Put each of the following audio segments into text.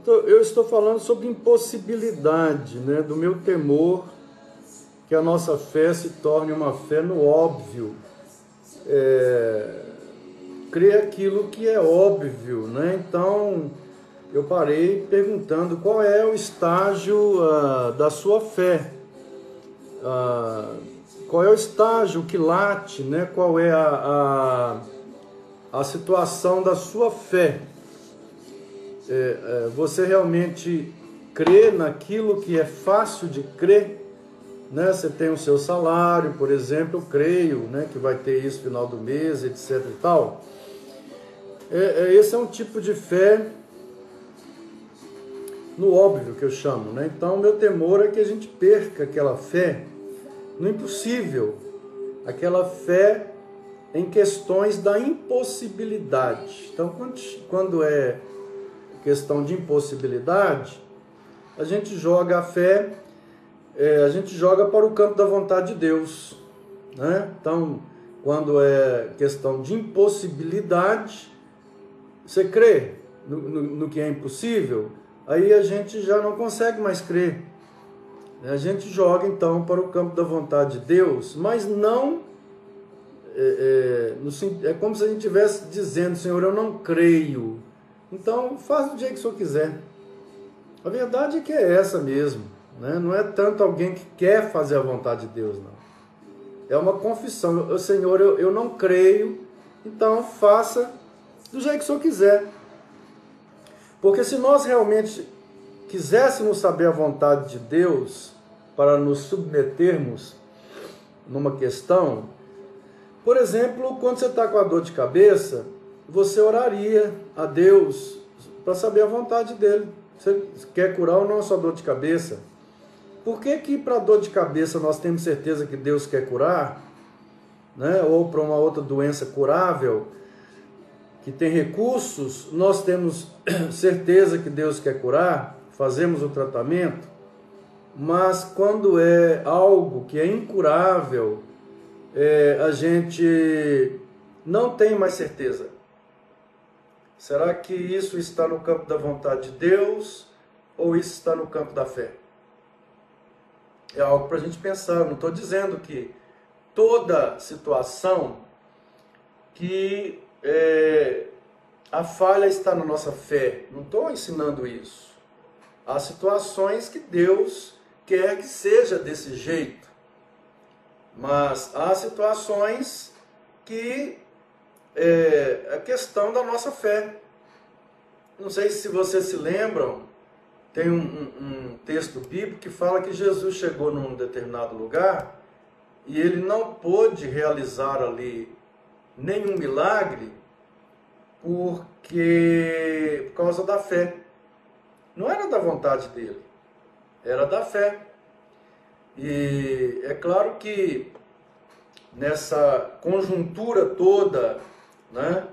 Eu estou falando sobre impossibilidade, né? Do meu temor que a nossa fé se torne uma fé no óbvio. Crer aquilo que é óbvio, né? Então, eu parei perguntando qual é o estágio da sua fé. Qual é o estágio que late, né? Qual é a situação da sua fé? Você realmente crê naquilo que é fácil de crer? Né? Você tem o seu salário, por exemplo, eu creio, né, que vai ter isso no final do mês, etc. e tal. Esse é um tipo de fé no óbvio que eu chamo, né? Então, meu temor é que a gente perca aquela fé no impossível, aquela fé em questões da impossibilidade. Então, quando é questão de impossibilidade, a gente joga a fé, a gente joga para o campo da vontade de Deus, né? Então, quando é questão de impossibilidade, você crê no que é impossível, aí a gente já não consegue mais crer. A gente joga então para o campo da vontade de Deus, mas não é como se a gente estivesse dizendo: Senhor, eu não creio, então faz do jeito que o Senhor quiser. A verdade é que é essa mesmo, né? Não é tanto alguém que quer fazer a vontade de Deus, não. É uma confissão: Senhor, eu não creio, então faça do jeito que o Senhor quiser. Porque se nós realmente quiséssemos saber a vontade de Deus para nos submetermos numa questão, por exemplo, quando você está com a dor de cabeça, você oraria a Deus para saber a vontade dele. Você quer curar ou não a sua dor de cabeça? Por que para a dor de cabeça nós temos certeza que Deus quer curar, né? Ou para uma outra doença curável, que tem recursos, nós temos certeza que Deus quer curar, fazemos o tratamento, mas quando é algo que é incurável, a gente não tem mais certeza. Será que isso está no campo da vontade de Deus ou isso está no campo da fé? É algo para a gente pensar. Eu não estou dizendo que toda situação que a falha está na nossa fé. Não estou ensinando isso. Há situações que Deus quer que seja desse jeito. Mas há situações que é a questão da nossa fé. Não sei se vocês se lembram, tem um texto bíblico que fala que Jesus chegou num determinado lugar e ele não pôde realizar ali nenhum milagre por causa da fé. Não era da vontade dele, era da fé. E é claro que nessa conjuntura toda, né,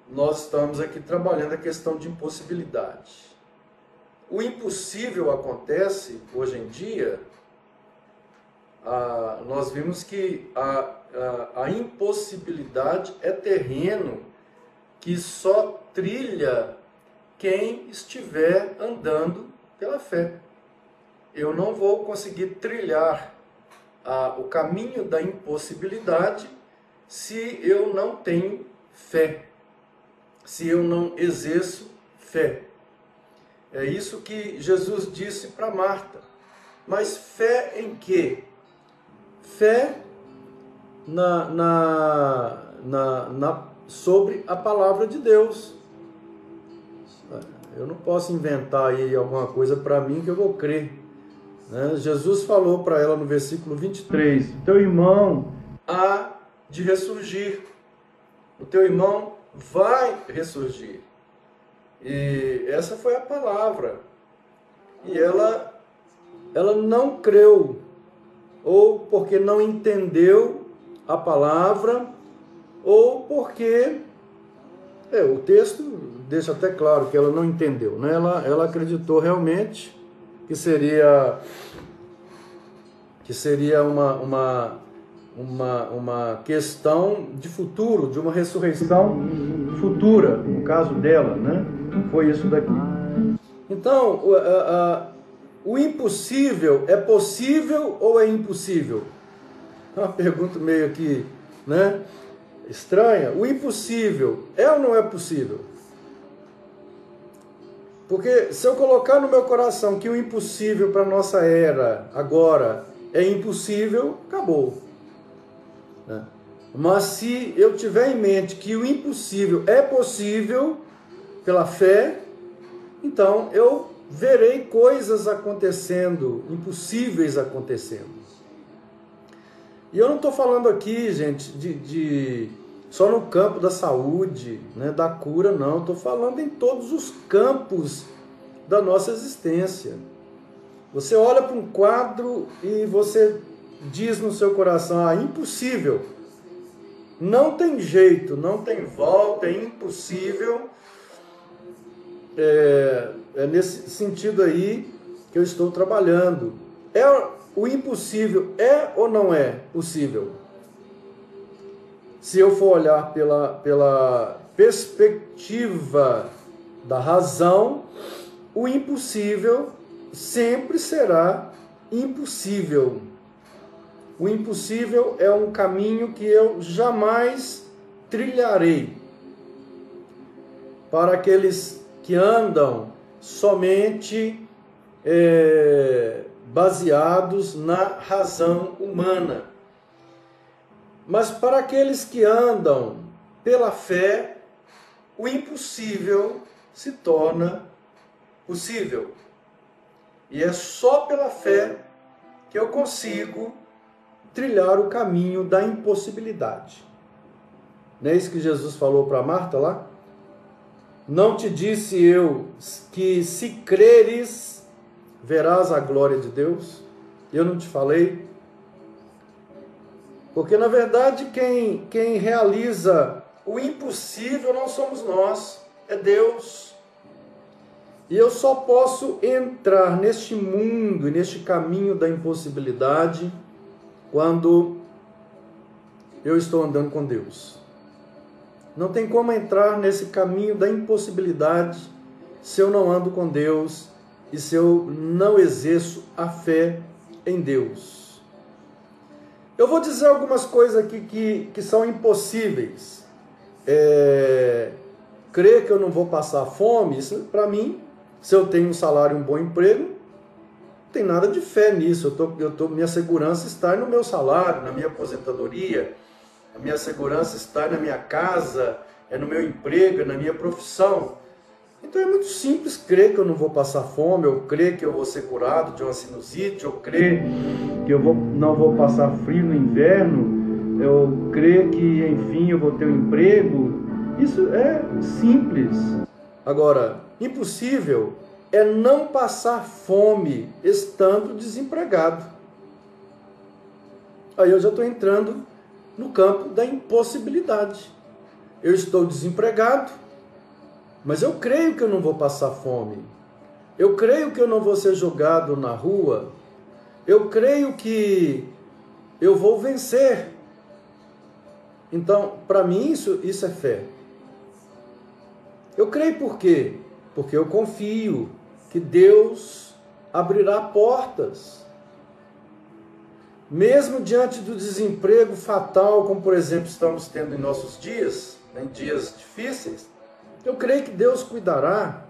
nós estamos aqui trabalhando a questão de impossibilidade. O impossível acontece hoje em dia. Nós vimos que a impossibilidade é terreno que só trilha quem estiver andando pela fé. Eu não vou conseguir trilhar o caminho da impossibilidade se eu não tenho fé, se eu não exerço fé. É isso que Jesus disse para Marta. Mas fé em quê? Fé sobre a palavra de Deus. Eu não posso inventar aí alguma coisa para mim que eu vou crer, né? Jesus falou para ela no versículo 23, o teu irmão há de ressurgir, o teu irmão vai ressurgir. E essa foi a palavra. E ela não creu, ou porque não entendeu a palavra, ou porque o texto deixa até claro que ela não entendeu, né? Ela acreditou realmente que seria uma questão de futuro, de uma ressurreição futura, no caso dela, né? Foi isso daqui. Então, o impossível é possível ou é impossível? É uma pergunta meio aqui, né, estranha. O impossível é ou não é possível? Porque se eu colocar no meu coração que o impossível para a nossa era agora é impossível, acabou, né? Mas se eu tiver em mente que o impossível é possível pela fé, então eu verei coisas acontecendo, impossíveis acontecendo. E eu não estou falando aqui, gente, só no campo da saúde, né, da cura, não. Estou falando em todos os campos da nossa existência. Você olha para um quadro e você diz no seu coração, impossível. Não tem jeito, não tem volta, é impossível. É nesse sentido aí que eu estou trabalhando. O impossível é ou não é possível? Se eu for olhar pela perspectiva da razão, o impossível sempre será impossível. O impossível é um caminho que eu jamais trilharei. Para aqueles que andam somente baseados na razão humana. Mas para aqueles que andam pela fé, o impossível se torna possível. E é só pela fé que eu consigo trilhar o caminho da impossibilidade. Não é isso que Jesus falou para Marta lá? Não te disse eu que se creres, verás a glória de Deus? Eu não te falei? Porque, na verdade, quem realiza o impossível não somos nós, é Deus. E eu só posso entrar neste mundo, neste caminho da impossibilidade, quando eu estou andando com Deus. Não tem como entrar nesse caminho da impossibilidade se eu não ando com Deus e se eu não exerço a fé em Deus. Eu vou dizer algumas coisas aqui que são impossíveis. Crer que eu não vou passar fome, isso para mim, se eu tenho um salário e um bom emprego, não tem nada de fé nisso. Minha segurança está no meu salário, na minha aposentadoria. A minha segurança está na minha casa, é no meu emprego, na minha profissão. Então é muito simples crer que eu não vou passar fome, ou crer que eu vou ser curado de uma sinusite, ou crer que eu não vou passar frio no inverno, eu crer que, enfim, eu vou ter um emprego. Isso é simples. Agora, impossível é não passar fome estando desempregado. Aí eu já estou entrando no campo da impossibilidade. Eu estou desempregado, mas eu creio que eu não vou passar fome. Eu creio que eu não vou ser jogado na rua. Eu creio que eu vou vencer. Então, para mim, isso é fé. Eu creio por quê? Porque eu confio que Deus abrirá portas. Mesmo diante do desemprego fatal, como por exemplo estamos tendo em nossos dias, em dias difíceis, eu creio que Deus cuidará.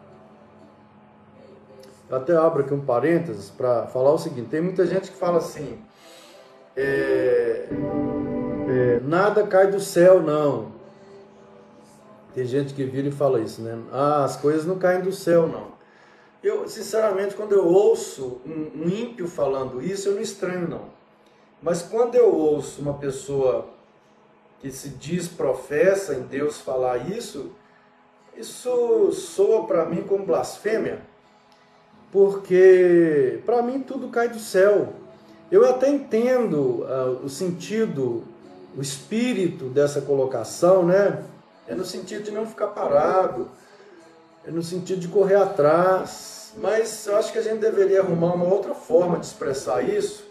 Eu até abro aqui um parênteses para falar o seguinte: tem muita gente que fala assim, nada cai do céu, não. Tem gente que vira e fala isso, né? As coisas não caem do céu, não. Eu, sinceramente, quando eu ouço um ímpio falando isso, eu não estranho, não. Mas quando eu ouço uma pessoa que se diz professa em Deus falar isso soa para mim como blasfêmia, porque para mim tudo cai do céu. Eu até entendo o sentido, o espírito dessa colocação, né? É no sentido de não ficar parado, é no sentido de correr atrás, mas eu acho que a gente deveria arrumar uma outra forma de expressar isso,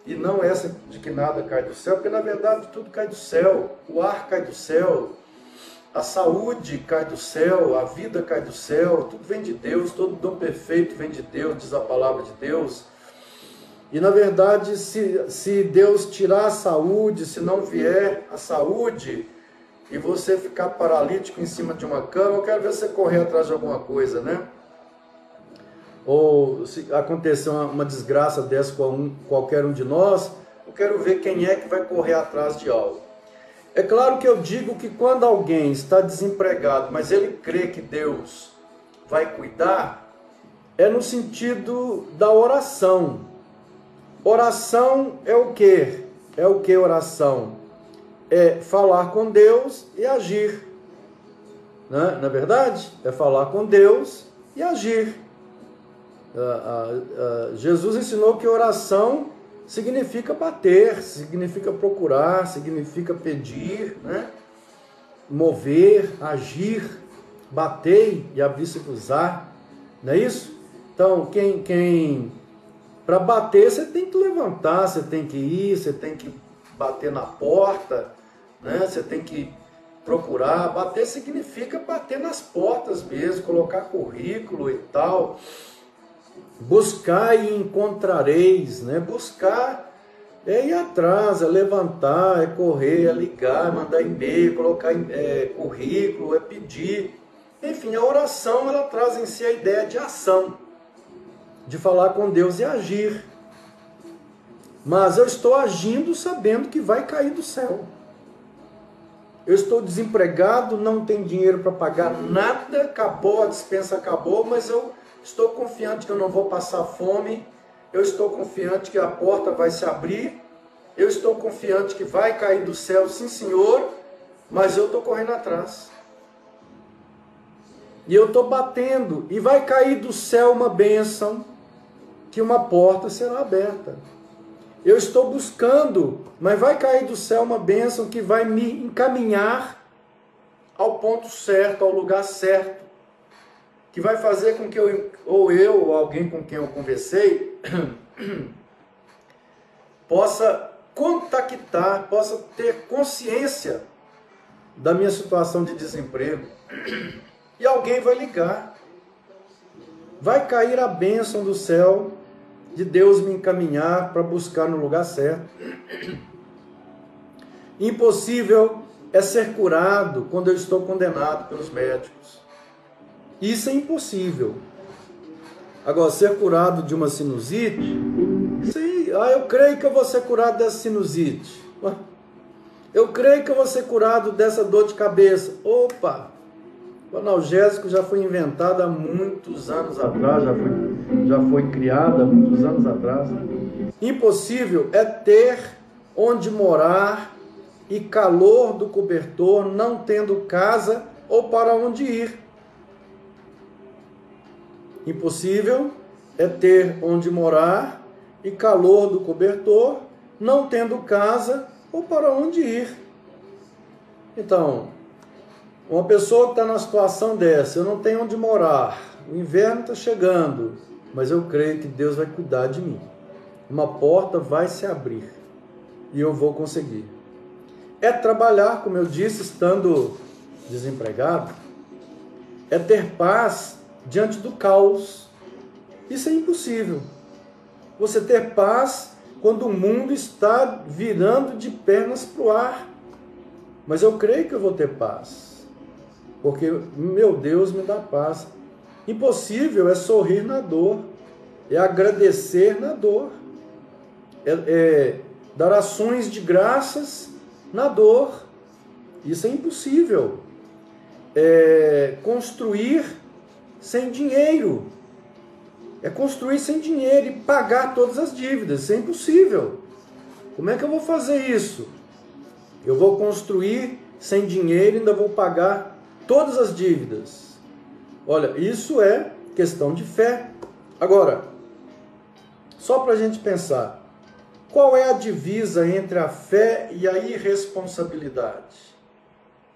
e não essa de que nada cai do céu, porque na verdade tudo cai do céu, o ar cai do céu, A saúde cai do céu, a vida cai do céu, tudo vem de Deus, todo dom perfeito vem de Deus, diz a palavra de Deus. E na verdade, se Deus tirar a saúde, se não vier a saúde, e você ficar paralítico em cima de uma cama, eu quero ver você correr atrás de alguma coisa, né? Ou se acontecer uma desgraça dessa com qualquer um de nós, eu quero ver quem é que vai correr atrás de algo. É claro que eu digo que quando alguém está desempregado, mas ele crê que Deus vai cuidar, é no sentido da oração. Oração é o quê? É o que oração? É falar com Deus e agir. Né? Na verdade, é falar com Deus e agir. Jesus ensinou que oração significa bater, significa procurar, significa pedir, né? Mover, agir, batei e abrir-se-vos-á, não é isso? Então, para bater, você tem que levantar, você tem que ir, você tem que bater na porta, né? Você tem que procurar. Bater significa bater nas portas mesmo, colocar currículo e tal. Buscar e encontrareis, né? Buscar é ir atrás, é levantar, é correr, é ligar, é mandar e-mail, colocar currículo, é pedir. Enfim, a oração ela traz em si a ideia de ação, de falar com Deus e agir. Mas eu estou agindo sabendo que vai cair do céu. Eu estou desempregado, não tenho dinheiro para pagar nada, acabou, a despensa acabou, mas eu estou confiante que eu não vou passar fome, eu estou confiante que a porta vai se abrir, eu estou confiante que vai cair do céu, sim senhor, mas eu estou correndo atrás. E eu estou batendo, e vai cair do céu uma bênção, que uma porta será aberta. Eu estou buscando, mas vai cair do céu uma bênção que vai me encaminhar ao ponto certo, ao lugar certo, que vai fazer com que eu ou alguém com quem eu conversei, possa contactar, possa ter consciência da minha situação de desemprego. E alguém vai ligar. Vai cair a bênção do céu, de Deus me encaminhar para buscar no lugar certo. Impossível é ser curado quando eu estou condenado pelos médicos. Isso é impossível. Agora, ser curado de uma sinusite, sim, eu creio que eu vou ser curado dessa sinusite. Eu creio que eu vou ser curado dessa dor de cabeça. Opa! O analgésico já foi inventado há muitos anos atrás, já foi criado há muitos anos atrás. Impossível é ter onde morar e calor do cobertor, não tendo casa ou para onde ir. Impossível é ter onde morar e calor do cobertor, não tendo casa ou para onde ir. Então, uma pessoa que está na situação dessa, eu não tenho onde morar, o inverno está chegando, mas eu creio que Deus vai cuidar de mim. Uma porta vai se abrir e eu vou conseguir. É trabalhar, como eu disse, estando desempregado, é ter paz diante do caos. Isso é impossível. Você ter paz quando o mundo está virando de pernas para o ar. Mas eu creio que eu vou ter paz, porque meu Deus me dá paz. Impossível é sorrir na dor, é agradecer na dor, é dar ações de graças na dor. Isso é impossível. É construir sem dinheiro, é construir sem dinheiro e pagar todas as dívidas. Isso é impossível. Como é que eu vou fazer isso? Eu vou construir sem dinheiro e ainda vou pagar todas as dívidas. Olha, isso é questão de fé. Agora, só para a gente pensar, qual é a divisa entre a fé e a irresponsabilidade?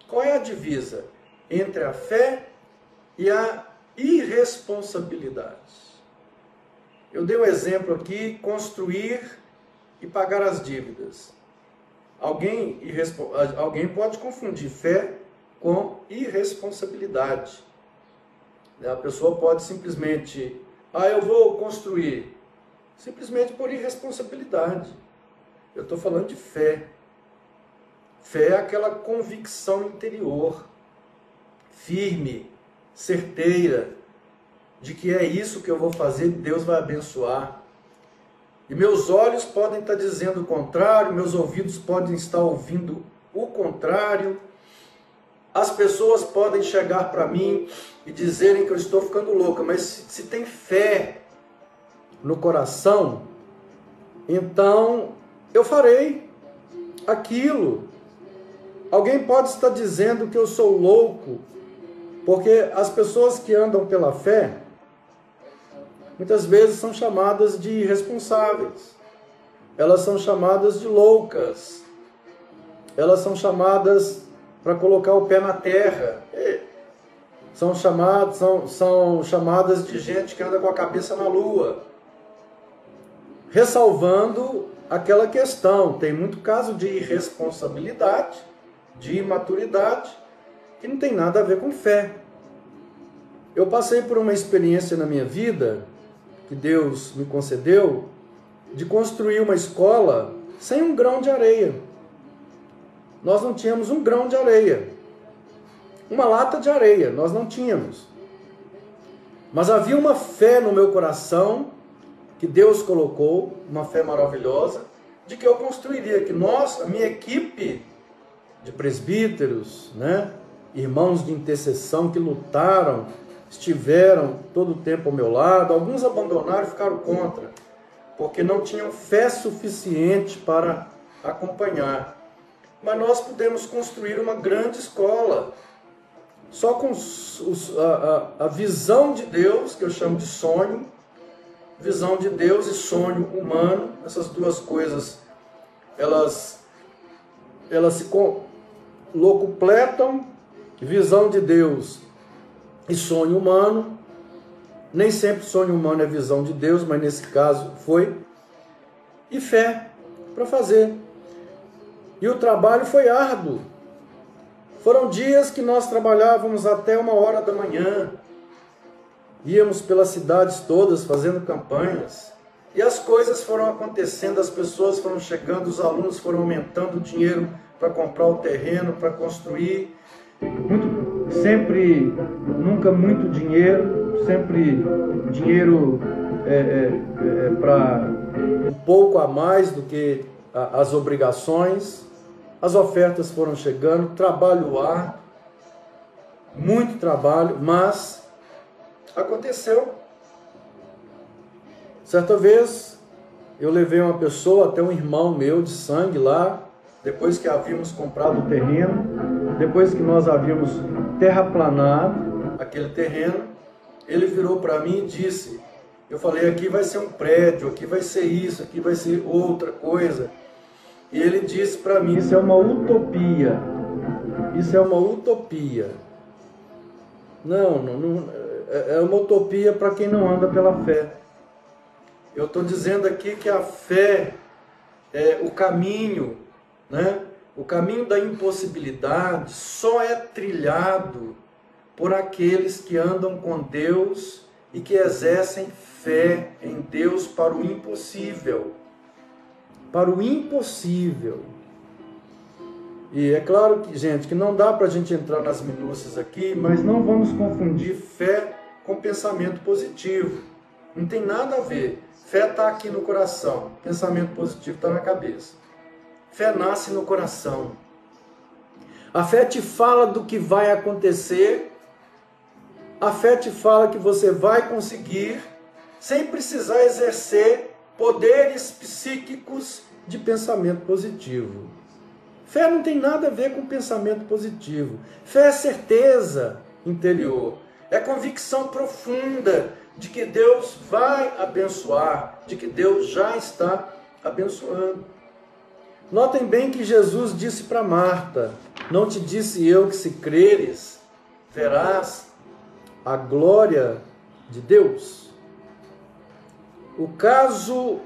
Qual é a divisa entre a fé e a irresponsabilidade? Eu dei um exemplo aqui, construir e pagar as dívidas. Alguém pode confundir fé com irresponsabilidade. A pessoa pode simplesmente, eu vou construir, simplesmente por irresponsabilidade. Eu estou falando de fé. Fé é aquela convicção interior, firme, certeira, de que é isso que eu vou fazer, Deus vai abençoar. E meus olhos podem estar dizendo o contrário, meus ouvidos podem estar ouvindo o contrário. As pessoas podem chegar para mim e dizerem que eu estou ficando louca, mas se tem fé no coração, então eu farei aquilo. Alguém pode estar dizendo que eu sou louco, porque as pessoas que andam pela fé, muitas vezes são chamadas de irresponsáveis, elas são chamadas de loucas, elas são chamadas para colocar o pé na terra, são chamadas de gente que anda com a cabeça na lua, ressalvando aquela questão. Tem muito caso de irresponsabilidade, de imaturidade, que não tem nada a ver com fé. Eu passei por uma experiência na minha vida, que Deus me concedeu, de construir uma escola sem um grão de areia. Nós não tínhamos um grão de areia. Uma lata de areia, nós não tínhamos. Mas havia uma fé no meu coração, que Deus colocou, uma fé maravilhosa, de que eu construiria, que nós, a minha equipe de presbíteros, irmãos de intercessão que lutaram, estiveram todo o tempo ao meu lado, alguns abandonaram e ficaram contra, porque não tinham fé suficiente para acompanhar. Mas nós pudemos construir uma grande escola, só com a visão de Deus, que eu chamo de sonho, visão de Deus e sonho humano. Essas duas coisas, elas se locupletam, visão de Deus e sonho humano. Nem sempre sonho humano é visão de Deus, mas nesse caso foi. E fé para fazer. E o trabalho foi árduo. Foram dias que nós trabalhávamos até 1h da manhã. Íamos pelas cidades todas fazendo campanhas. E as coisas foram acontecendo, as pessoas foram chegando, os alunos foram aumentando o dinheiro para comprar o terreno, para construir. Nunca muito dinheiro, sempre dinheiro para um pouco a mais do que as obrigações. As ofertas foram chegando, trabalho árduo, muito trabalho, mas aconteceu. Certa vez, eu levei uma pessoa até um irmão meu de sangue lá, depois que havíamos comprado o terreno, depois que nós havíamos terraplanado aquele terreno, ele virou para mim e disse, eu falei, aqui vai ser um prédio, aqui vai ser isso, aqui vai ser outra coisa. E ele disse para mim, isso é uma utopia, isso é uma utopia. Não, é uma utopia para quem não anda pela fé. Eu estou dizendo aqui que a fé é o caminho, o caminho da impossibilidade só é trilhado por aqueles que andam com Deus e que exercem fé em Deus para o impossível. Para o impossível. E é claro que, gente, que não dá para a gente entrar nas minúcias aqui, mas não vamos confundir fé com pensamento positivo. Não tem nada a ver. Fé está aqui no coração, pensamento positivo está na cabeça. Fé nasce no coração. A fé te fala do que vai acontecer, a fé te fala que você vai conseguir, sem precisar exercer poderes psíquicos de pensamento positivo. Fé não tem nada a ver com pensamento positivo. Fé é certeza interior, é convicção profunda de que Deus vai abençoar, de que Deus já está abençoando. Notem bem que Jesus disse para Marta, não te disse eu que se creres, verás a glória de Deus? O caso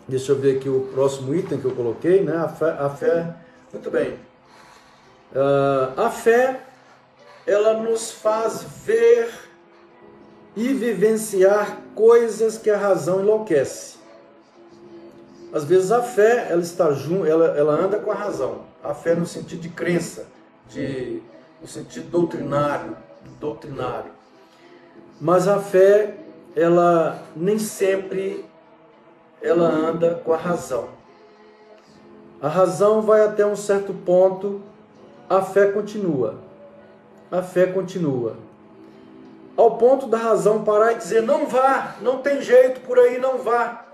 deixa eu ver aqui o próximo item que eu coloquei, a fé Muito bem. A fé, ela nos faz ver e vivenciar coisas que a razão enlouquece. Às vezes a fé, ela anda com a razão. A fé no sentido de crença, no sentido doutrinário. Mas a fé, ela nem sempre ela anda com a razão. A razão vai até um certo ponto, a fé continua. A fé continua. Ao ponto da razão parar e dizer, não vá, não tem jeito, por aí não vá.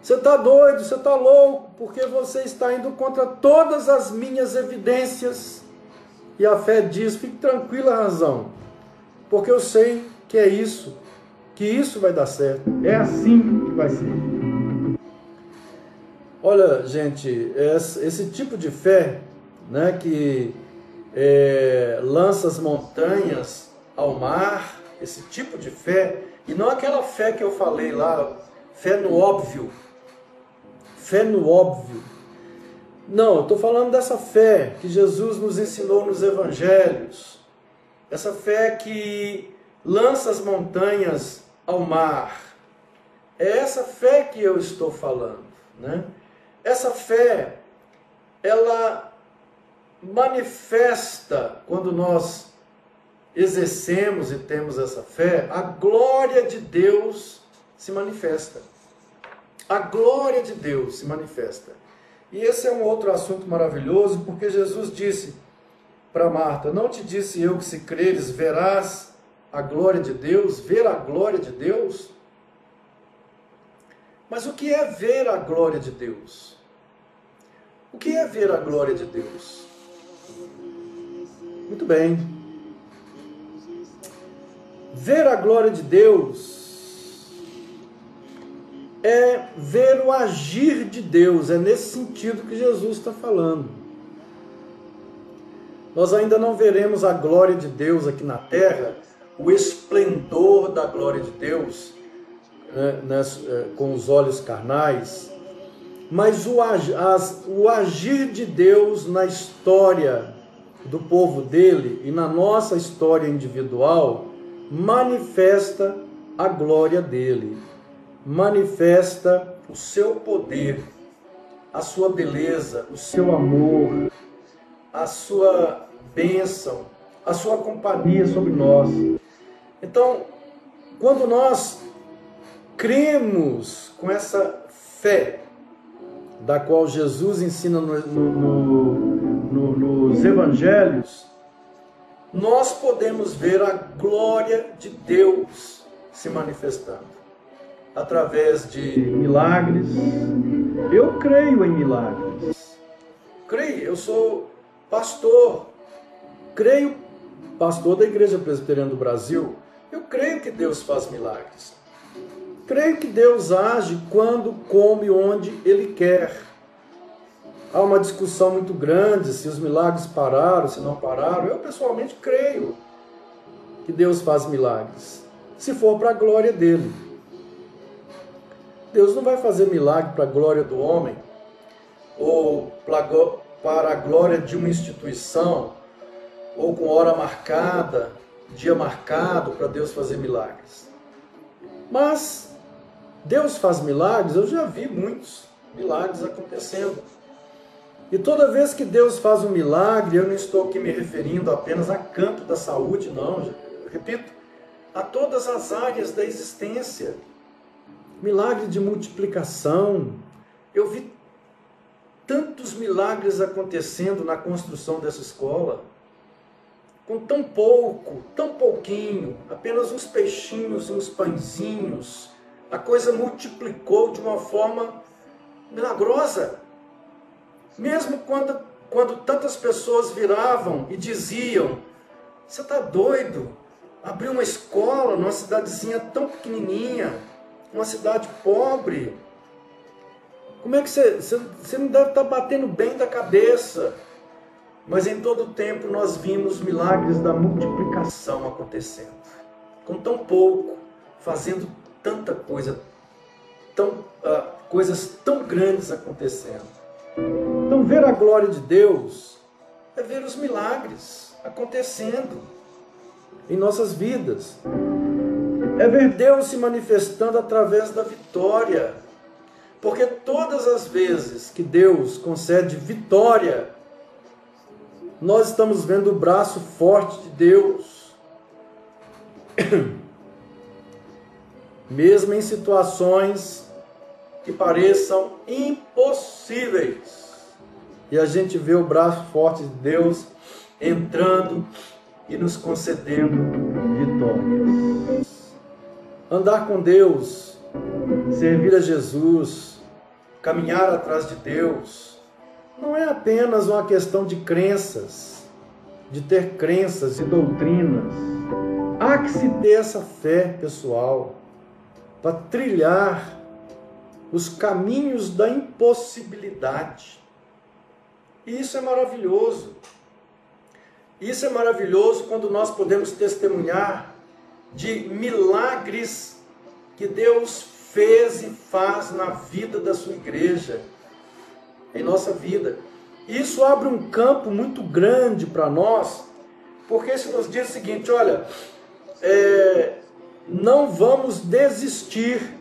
Você está doido, você está louco, porque você está indo contra todas as minhas evidências. E a fé diz, fique tranquila, razão, porque eu sei que é isso, que isso vai dar certo. É assim que vai ser. Olha, gente, esse tipo de fé, né, que lança as montanhas ao mar, esse tipo de fé, e não aquela fé que eu falei lá, fé no óbvio. Fé no óbvio. Não, eu estou falando dessa fé que Jesus nos ensinou nos evangelhos. Essa fé que lança as montanhas ao mar. É essa fé que eu estou falando, né? Essa fé, ela manifesta, quando nós exercemos e temos essa fé, a glória de Deus se manifesta. A glória de Deus se manifesta. E esse é um outro assunto maravilhoso, porque Jesus disse para Marta, não te disse eu que se creres verás a glória de Deus, ver a glória de Deus? Mas o que é ver a glória de Deus? O que é ver a glória de Deus? Muito bem. Ver a glória de Deus é ver o agir de Deus, é nesse sentido que Jesus está falando. Nós ainda não veremos a glória de Deus aqui na terra, o esplendor da glória de Deus, com os olhos carnais, mas o agir de Deus na história do povo dele e na nossa história individual manifesta a glória dele. Manifesta o seu poder, a sua beleza, o seu amor, a sua bênção, a sua companhia sobre nós. Então, quando nós cremos com essa fé, da qual Jesus ensina nos evangelhos, nós podemos ver a glória de Deus se manifestando. Através de milagres. Eu creio em milagres. Creio, eu sou pastor. Creio, pastor da Igreja Presbiteriana do Brasil. Eu creio que Deus faz milagres. Creio que Deus age quando, como e onde Ele quer. Há uma discussão muito grande se os milagres pararam, se não pararam. Eu pessoalmente creio que Deus faz milagres, se for para a glória dEle. Deus não vai fazer milagre para a glória do homem, ou para a glória de uma instituição, ou com hora marcada, dia marcado para Deus fazer milagres. Mas Deus faz milagres, eu já vi muitos milagres acontecendo. E toda vez que Deus faz um milagre, eu não estou aqui me referindo apenas a campo da saúde, não. Eu repito, a todas as áreas da existência. Milagre de multiplicação. Eu vi tantos milagres acontecendo na construção dessa escola. Com tão pouco, tão pouquinho, apenas uns peixinhos e uns pãezinhos. A coisa multiplicou de uma forma milagrosa. Mesmo quando tantas pessoas viravam e diziam, você está doido? Abrir uma escola numa cidadezinha tão pequenininha, uma cidade pobre. Como é que você não deve estar batendo bem da cabeça? Mas em todo o tempo nós vimos milagres da multiplicação acontecendo. Com tão pouco, fazendo tanta coisa, coisas tão grandes acontecendo. Então, ver a glória de Deus é ver os milagres acontecendo em nossas vidas. É ver Deus se manifestando através da vitória. Porque todas as vezes que Deus concede vitória, nós estamos vendo o braço forte de Deus. Mesmo em situações que pareçam impossíveis. E a gente vê o braço forte de Deus entrando e nos concedendo vitórias. Andar com Deus, servir a Jesus, caminhar atrás de Deus, não é apenas uma questão de crenças, de ter crenças e doutrinas. Há que se ter essa fé pessoal para trilhar os caminhos da impossibilidade. E isso é maravilhoso. Isso é maravilhoso quando nós podemos testemunhar de milagres que Deus fez e faz na vida da sua igreja, em nossa vida. Isso abre um campo muito grande para nós, porque isso nos diz o seguinte: olha, não vamos desistir.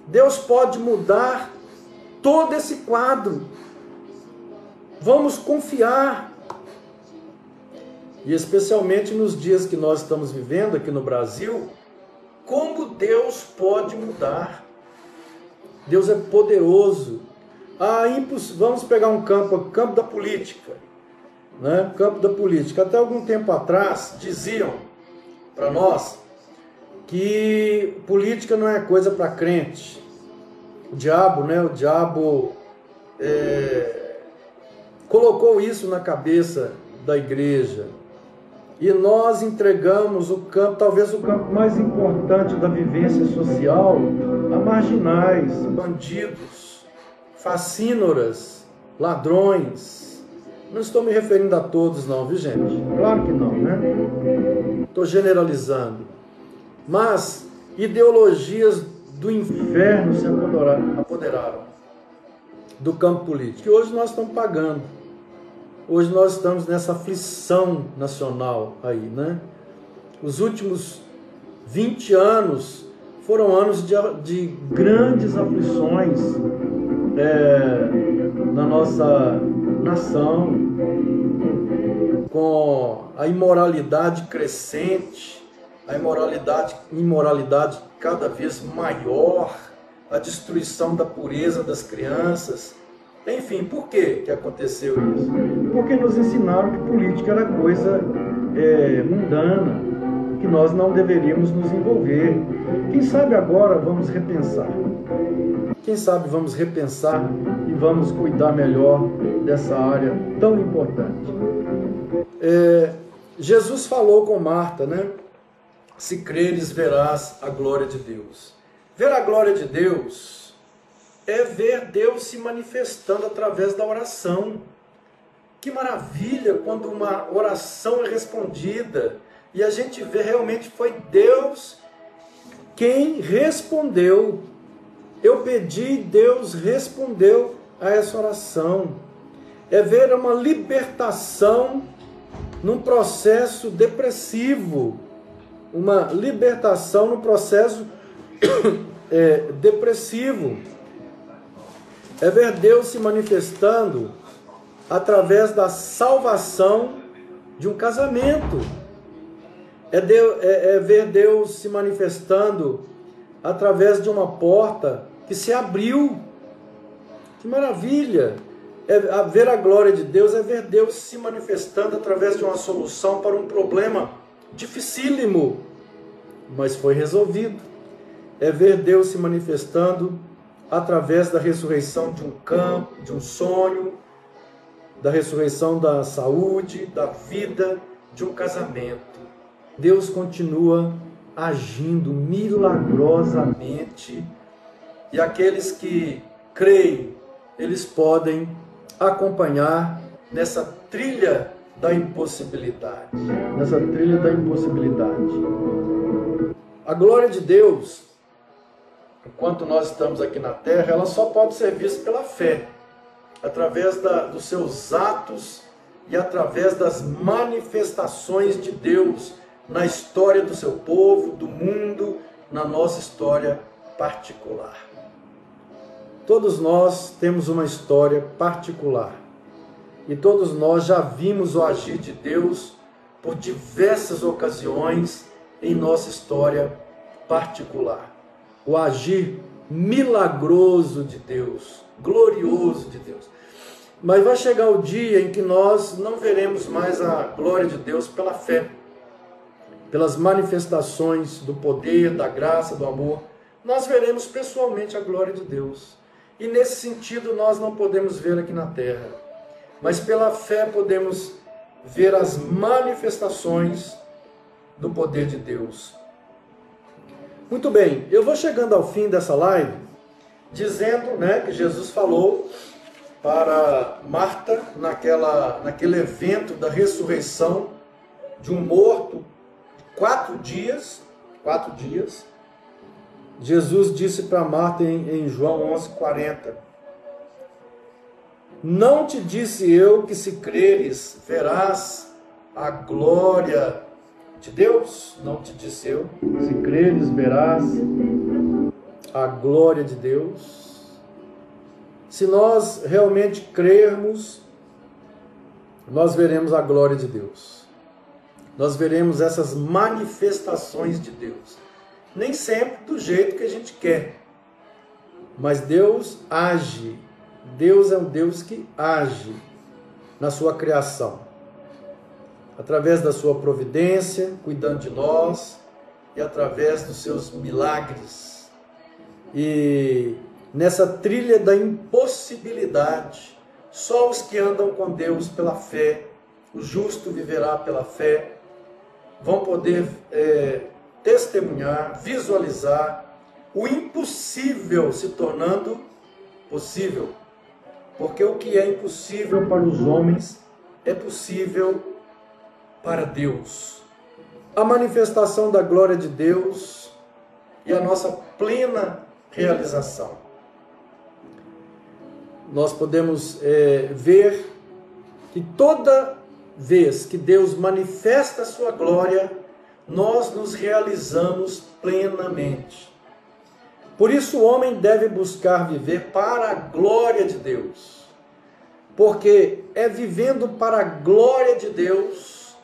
Deus pode mudar todo esse quadro. Vamos confiar. E especialmente nos dias que nós estamos vivendo aqui no Brasil, como Deus pode mudar. Deus é poderoso. Vamos pegar um campo da política. Né? Campo da política. Até algum tempo atrás diziam para nós que política não é coisa para crente. O diabo colocou isso na cabeça da igreja. E nós entregamos o campo, talvez o campo mais importante da vivência social, a marginais, bandidos, facínoras, ladrões. Não estou me referindo a todos não, viu gente? Claro que não, né? Estou generalizando. Mas ideologias do inferno se apoderaram do campo político. E hoje nós estamos pagando. Hoje nós estamos nessa aflição nacional aí, né? Os últimos 20 anos foram anos de grandes aflições na nossa nação, com a imoralidade crescente, a imoralidade cada vez maior, a destruição da pureza das crianças. Enfim, por que aconteceu isso? Porque nos ensinaram que política era coisa mundana, que nós não deveríamos nos envolver. Quem sabe agora vamos repensar. Quem sabe vamos repensar e vamos cuidar melhor dessa área tão importante. Jesus falou com Marta, né? Se creres, verás a glória de Deus. Ver a glória de Deus é ver Deus se manifestando através da oração. Que maravilha quando uma oração é respondida e a gente vê realmente foi Deus quem respondeu. Eu pedi, Deus respondeu a essa oração. É ver uma libertação num processo depressivo, uma libertação no processo depressivo. É ver Deus se manifestando através da salvação de um casamento. É ver Deus se manifestando através de uma porta que se abriu. Que maravilha! Ver a glória de Deus é ver Deus se manifestando através de uma solução para um problema dificílimo, mas foi resolvido. É ver Deus se manifestando através da ressurreição de um campo, de um sonho, da ressurreição da saúde, da vida, de um casamento. Deus continua agindo milagrosamente e aqueles que creem, eles podem acompanhar nessa trilha da impossibilidade. Nessa trilha da impossibilidade. A glória de Deus, enquanto nós estamos aqui na terra, ela só pode ser vista pela fé. através dos seus atos e através das manifestações de Deus na história do seu povo, do mundo, na nossa história particular. Todos nós temos uma história particular e todos nós já vimos o agir de Deus por diversas ocasiões em nossa história particular. O agir milagroso de Deus, glorioso de Deus. Mas vai chegar o dia em que nós não veremos mais a glória de Deus pela fé, pelas manifestações do poder, da graça, do amor. Nós veremos pessoalmente a glória de Deus. E nesse sentido nós não podemos ver aqui na terra, mas pela fé podemos ver as manifestações do poder de Deus. Muito bem, eu vou chegando ao fim dessa live, dizendo, que Jesus falou para Marta, naquele evento da ressurreição de um morto, 4 dias, Jesus disse para Marta em João 11:40, não te disse eu que se creres, verás a glória de Deus? Não te disse eu, se creres, verás a glória de Deus? Se nós realmente crermos, nós veremos a glória de Deus. Nós veremos essas manifestações de Deus. Nem sempre do jeito que a gente quer, mas Deus age. Deus é um Deus que age na sua criação, através da sua providência, cuidando de nós, e através dos seus milagres. E nessa trilha da impossibilidade, só os que andam com Deus pela fé, o justo viverá pela fé, vão poder testemunhar, visualizar o impossível se tornando possível. Porque o que é impossível para os homens é possível para Deus. A manifestação da glória de Deus e a nossa plena realização. Nós podemos ver que toda vez que Deus manifesta a sua glória, nós nos realizamos plenamente. Por isso o homem deve buscar viver para a glória de Deus. Porque é vivendo para a glória de Deus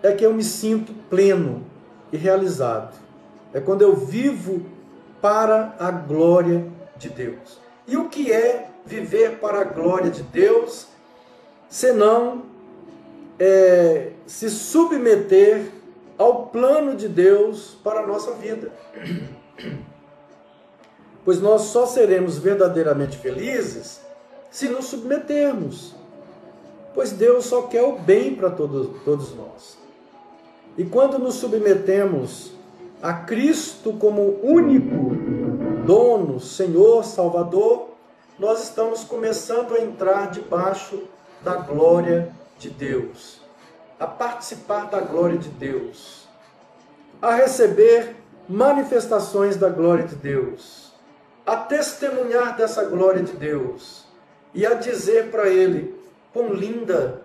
é que eu me sinto pleno e realizado. É quando eu vivo para a glória de Deus. E o que é viver para a glória de Deus, senão se submeter ao plano de Deus para a nossa vida? Pois nós só seremos verdadeiramente felizes se nos submetermos. Pois Deus só quer o bem para todos nós. E quando nos submetemos a Cristo como único dono, Senhor, Salvador, nós estamos começando a entrar debaixo da glória de Deus, a participar da glória de Deus, a receber manifestações da glória de Deus, a testemunhar dessa glória de Deus e a dizer para Ele: quão linda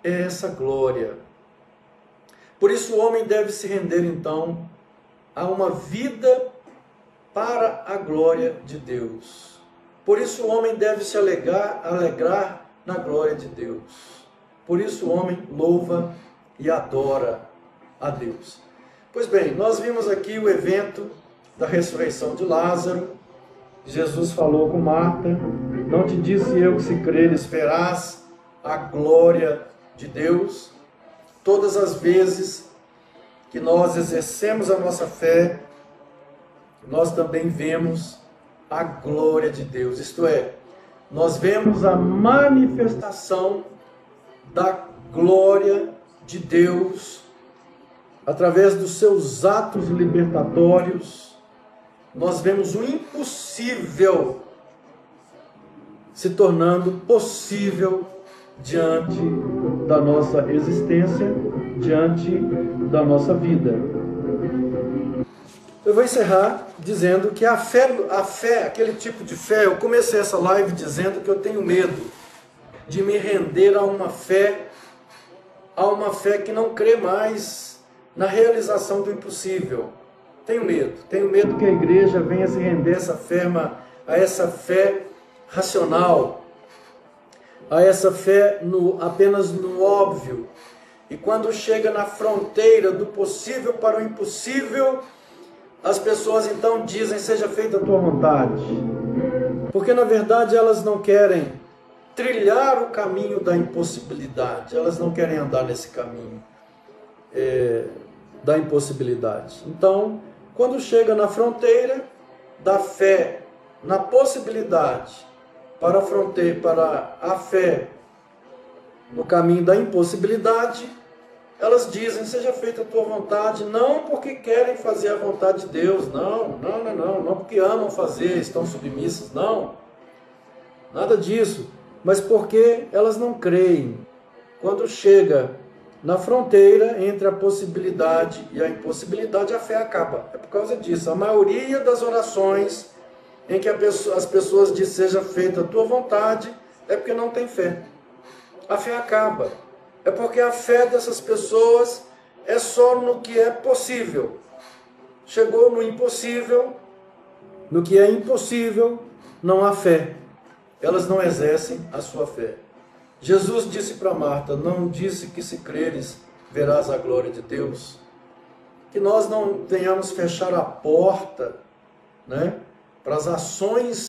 é essa glória. Por isso o homem deve se render então a uma vida para a glória de Deus. Por isso o homem deve se alegrar na glória de Deus. Por isso o homem louva e adora a Deus. Pois bem, nós vimos aqui o evento da ressurreição de Lázaro. Jesus falou com Marta: não te disse eu que se creres verás a glória de Deus? Todas as vezes que nós exercemos a nossa fé, nós também vemos a glória de Deus. Isto é, nós vemos a manifestação da glória de Deus através dos seus atos libertatórios. Nós vemos o impossível se tornando possível diante da nossa existência, diante da nossa vida. Eu vou encerrar dizendo que a fé, aquele tipo de fé, eu comecei essa live dizendo que eu tenho medo de me render a uma fé que não crê mais na realização do impossível. Tenho medo que a igreja venha se render a essa fé racional, a essa fé apenas no óbvio. E quando chega na fronteira do possível para o impossível, as pessoas então dizem: seja feita a tua vontade. Porque na verdade elas não querem trilhar o caminho da impossibilidade, elas não querem andar nesse caminho da impossibilidade. Então, quando chega na fronteira da fé, na possibilidade, para a fé no caminho da impossibilidade, elas dizem: seja feita a tua vontade, não porque querem fazer a vontade de Deus, não porque amam fazer, estão submissas, não, nada disso, mas porque elas não creem. Quando chega na fronteira entre a possibilidade e a impossibilidade, a fé acaba. É por causa disso, a maioria das orações em que as pessoas dizem: seja feita a tua vontade, é porque não tem fé. A fé acaba. É porque a fé dessas pessoas é só no que é possível. Chegou no impossível, no que é impossível, não há fé. Elas não exercem a sua fé. Jesus disse para Marta: não disse que se creres, verás a glória de Deus? Que nós não venhamos fechar a porta, para as ações